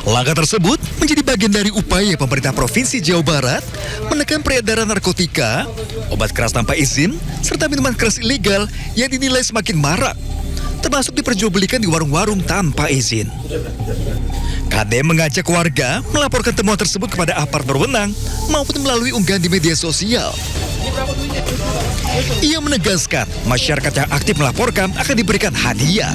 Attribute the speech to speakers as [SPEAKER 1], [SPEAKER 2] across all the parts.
[SPEAKER 1] Langkah tersebut menjadi bagian dari upaya pemerintah Provinsi Jawa Barat menekan peredaran narkotika, obat keras tanpa izin, serta minuman keras ilegal yang dinilai semakin marak, termasuk diperjualbelikan di warung-warung tanpa izin. KD mengajak warga melaporkan temuan tersebut kepada aparat berwenang maupun melalui unggahan di media sosial. Ia menegaskan masyarakat yang aktif melaporkan akan diberikan hadiah.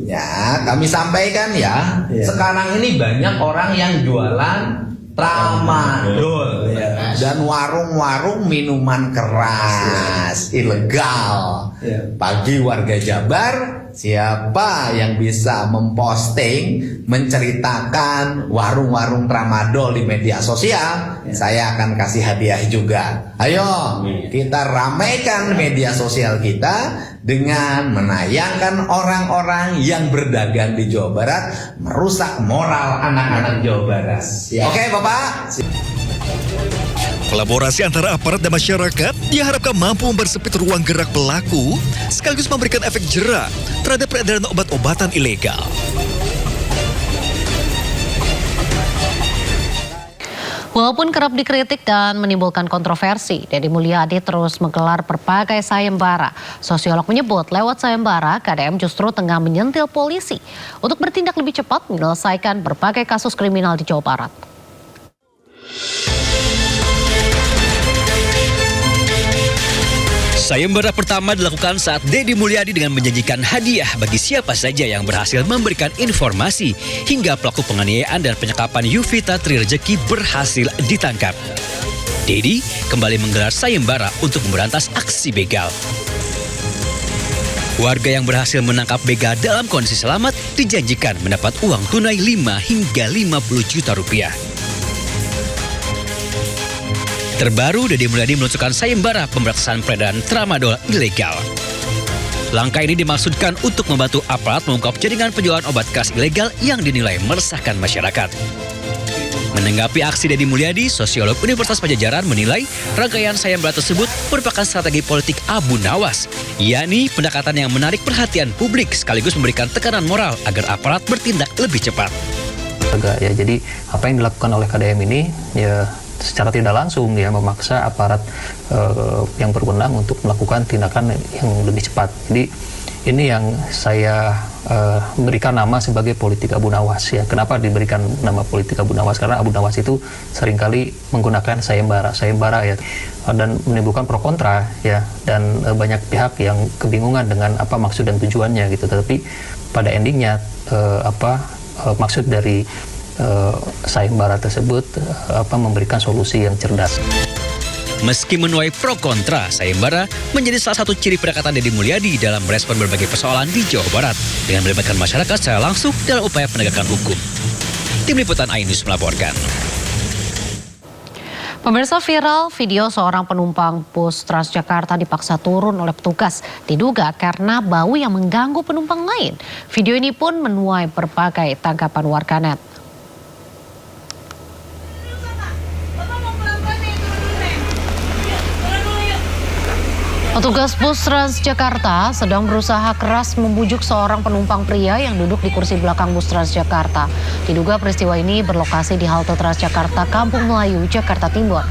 [SPEAKER 2] Ya, kami sampaikan ya, sekarang ini banyak orang yang jualan tramadol dan warung-warung minuman keras ilegal. Bagi warga Jabar, siapa yang bisa memposting, menceritakan warung-warung tramadol di media sosial, saya akan kasih hadiah juga. Ayo, kita ramaikan media sosial kita dengan menayangkan orang-orang yang berdagang di Jawa Barat, merusak moral anak-anak Jawa Barat. Oke, Bapak?
[SPEAKER 1] Kolaborasi antara aparat dan masyarakat diharapkan mampu mempersempit ruang gerak pelaku sekaligus memberikan efek jera terhadap peredaran obat-obatan ilegal.
[SPEAKER 3] Walaupun kerap dikritik dan menimbulkan kontroversi, Deddy Mulyadi terus menggelar berbagai sayembara. Sosiolog menyebut lewat sayembara, KDM justru tengah menyentil polisi untuk bertindak lebih cepat menyelesaikan berbagai kasus kriminal di Jawa Barat.
[SPEAKER 4] Sayembara pertama dilakukan saat Deddy Mulyadi dengan menjanjikan hadiah bagi siapa saja yang berhasil memberikan informasi hingga pelaku penganiayaan dan penyekapan Yuvita Trirejeki berhasil ditangkap. Deddy kembali menggelar sayembara untuk memberantas aksi begal. Warga yang berhasil menangkap begal dalam kondisi selamat dijanjikan mendapat uang tunai 5 hingga 50 juta rupiah. Terbaru, Deddy Mulyadi meluncurkan sayembara pemberantasan peredaran tramadol ilegal. Langkah ini dimaksudkan untuk membantu aparat mengungkap jaringan penjualan obat keras ilegal yang dinilai meresahkan masyarakat. Menanggapi aksi Deddy Mulyadi, sosiolog Universitas Padjadjaran menilai rangkaian sayembara tersebut merupakan strategi politik Abu Nawas, yakni pendekatan yang menarik perhatian publik sekaligus memberikan tekanan moral agar aparat bertindak lebih cepat.
[SPEAKER 5] Ya, jadi apa yang dilakukan oleh KDM ini ya secara tidak langsung ya memaksa aparat yang berwenang untuk melakukan tindakan yang lebih cepat. Jadi ini yang saya berikan nama sebagai politik Abu Nawas ya. Kenapa diberikan nama politik Abu Nawas? Karena Abu Nawas itu seringkali menggunakan sayembara ya, dan menimbulkan pro kontra ya, dan banyak pihak yang kebingungan dengan apa maksud dan tujuannya gitu. Tetapi pada endingnya maksud dari sayembara tersebut memberikan solusi yang cerdas.
[SPEAKER 4] Meski menuai pro kontra, sayembara menjadi salah satu ciri pendekatan Deddy Mulyadi dalam merespon berbagai persoalan di Jawa Barat dengan melibatkan masyarakat secara langsung dalam upaya penegakan hukum. Tim Liputan iNews melaporkan.
[SPEAKER 3] Pemirsa, viral video seorang penumpang bus Transjakarta dipaksa turun oleh petugas, diduga karena bau yang mengganggu penumpang lain. Video ini pun menuai berbagai tanggapan warganet. Petugas bus Transjakarta sedang berusaha keras membujuk seorang penumpang pria yang duduk di kursi belakang bus Transjakarta. Diduga peristiwa ini berlokasi di halte Transjakarta Kampung Melayu, Jakarta Timur.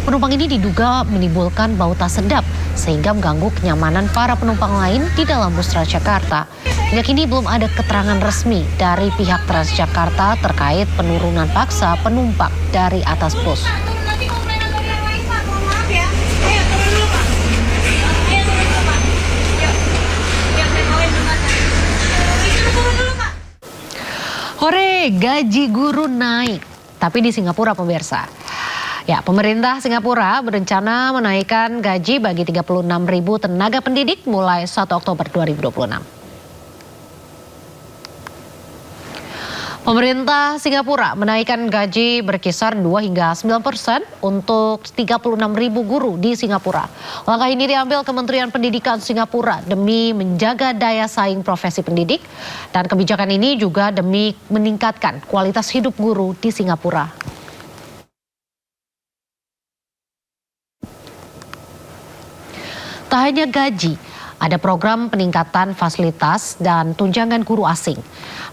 [SPEAKER 3] Penumpang ini diduga menimbulkan bau tak sedap sehingga mengganggu kenyamanan para penumpang lain di dalam bus Transjakarta. Hingga kini belum ada keterangan resmi dari pihak Transjakarta terkait penurunan paksa penumpang dari atas bus. Hore, gaji guru naik. Tapi di Singapura, pemirsa. Ya, pemerintah Singapura berencana menaikkan gaji bagi 36.000 tenaga pendidik mulai 1 Oktober 2026. Pemerintah Singapura menaikkan gaji berkisar 2 hingga 9% untuk 36.000 guru di Singapura. Langkah ini diambil Kementerian Pendidikan Singapura demi menjaga daya saing profesi pendidik, dan kebijakan ini juga demi meningkatkan kualitas hidup guru di Singapura. Tak hanya gaji, Ada program peningkatan fasilitas dan tunjangan guru asing.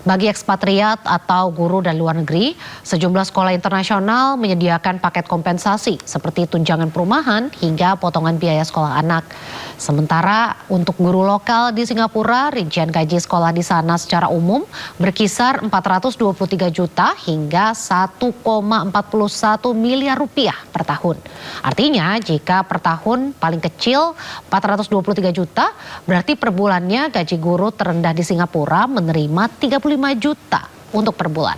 [SPEAKER 3] Bagi ekspatriat atau guru dari luar negeri, sejumlah sekolah internasional menyediakan paket kompensasi seperti tunjangan perumahan hingga potongan biaya sekolah anak. Sementara untuk guru lokal di Singapura, rincian gaji sekolah di sana secara umum berkisar 423 juta hingga 1,41 miliar rupiah per tahun. Artinya jika per tahun paling kecil 423 juta, berarti per bulannya gaji guru terendah di Singapura menerima 35 juta untuk per bulan.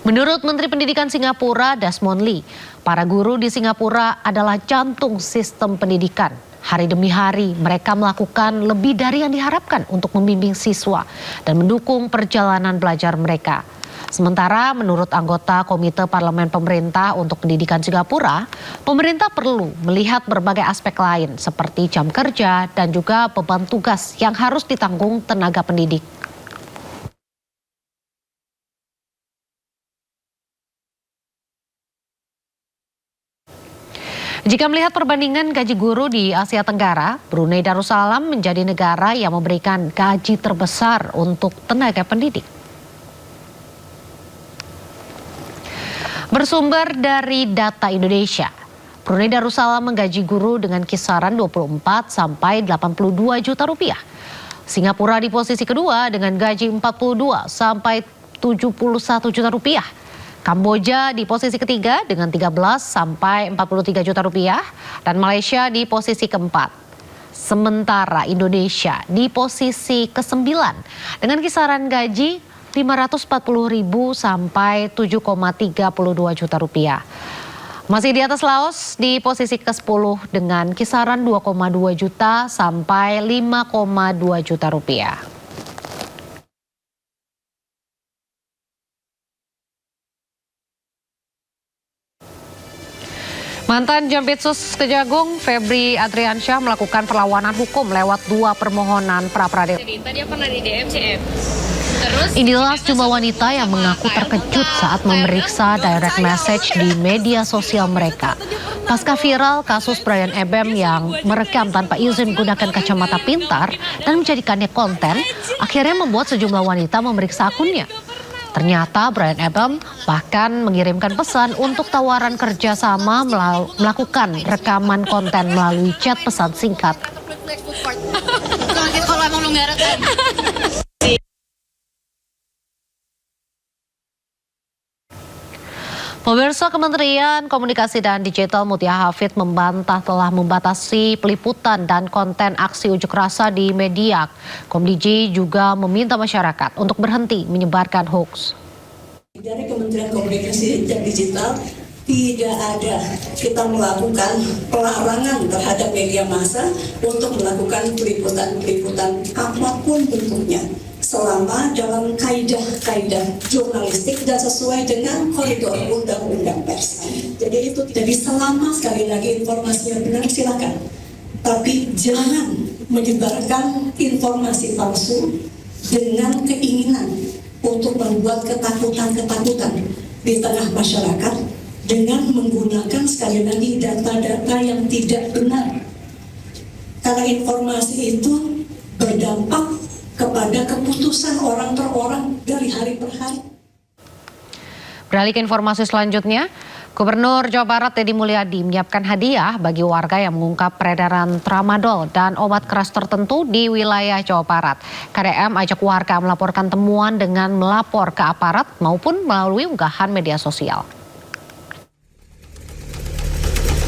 [SPEAKER 3] Menurut Menteri Pendidikan Singapura, Desmond Lee, para guru di Singapura adalah jantung sistem pendidikan. Hari demi hari mereka melakukan lebih dari yang diharapkan untuk membimbing siswa dan mendukung perjalanan belajar mereka. Sementara menurut anggota Komite Parlemen Pemerintah untuk Pendidikan Singapura, pemerintah perlu melihat berbagai aspek lain seperti jam kerja dan juga beban tugas yang harus ditanggung tenaga pendidik. Jika melihat perbandingan gaji guru di Asia Tenggara, Brunei Darussalam menjadi negara yang memberikan gaji terbesar untuk tenaga pendidik. Bersumber dari data Indonesia, Brunei Darussalam menggaji guru dengan kisaran 24 sampai 82 juta rupiah. Singapura di posisi kedua dengan gaji 42 sampai 71 juta rupiah. Kamboja di posisi ketiga dengan 13 sampai 43 juta rupiah dan Malaysia di posisi keempat. Sementara Indonesia di posisi ke-9 dengan kisaran gaji 540.000 sampai 7,32 juta rupiah. Masih di atas Laos di posisi ke-10 dengan kisaran 2,2 juta sampai 5,2 juta rupiah. Mantan Jampitsus Kejagung Febri Adriansyah melakukan perlawanan hukum lewat 2 permohonan pra-peradilan.
[SPEAKER 6] Dia pernah di DMCM.
[SPEAKER 3] Inilah sejumlah wanita yang mengaku terkejut saat memeriksa direct message di media sosial mereka. Pasca viral kasus Brian Ebem yang merekam tanpa izin menggunakan kacamata pintar dan menjadikannya konten, akhirnya membuat sejumlah wanita memeriksa akunnya. Ternyata Brian Ebem bahkan mengirimkan pesan untuk tawaran kerjasama melakukan rekaman konten melalui chat pesan singkat. Pemirsa, Kementerian Komunikasi dan Digital Mutia Hafid membantah telah membatasi peliputan dan konten aksi unjuk rasa di Mediak. Komdiji juga meminta masyarakat untuk berhenti menyebarkan hoax.
[SPEAKER 7] Dari Kementerian Komunikasi dan Digital tidak ada kita melakukan pelarangan terhadap media massa untuk melakukan peliputan apapun bentuknya, selama dalam kaidah-kaidah jurnalistik dan sesuai dengan koridor undang-undang pers. Jadi itu, jadi selama sekali lagi informasinya benar silakan, tapi jangan menyebarkan informasi palsu dengan keinginan untuk membuat ketakutan-ketakutan di tengah masyarakat dengan menggunakan sekali lagi data-data yang tidak benar. Karena informasi itu berdampak kepada keputusan orang per orang dari hari per hari.
[SPEAKER 3] Beralih ke informasi selanjutnya, Gubernur Jawa Barat Deddy Mulyadi menyiapkan hadiah bagi warga yang mengungkap peredaran tramadol dan obat keras tertentu di wilayah Jawa Barat. KDM ajak warga melaporkan temuan dengan melapor ke aparat maupun melalui unggahan media sosial.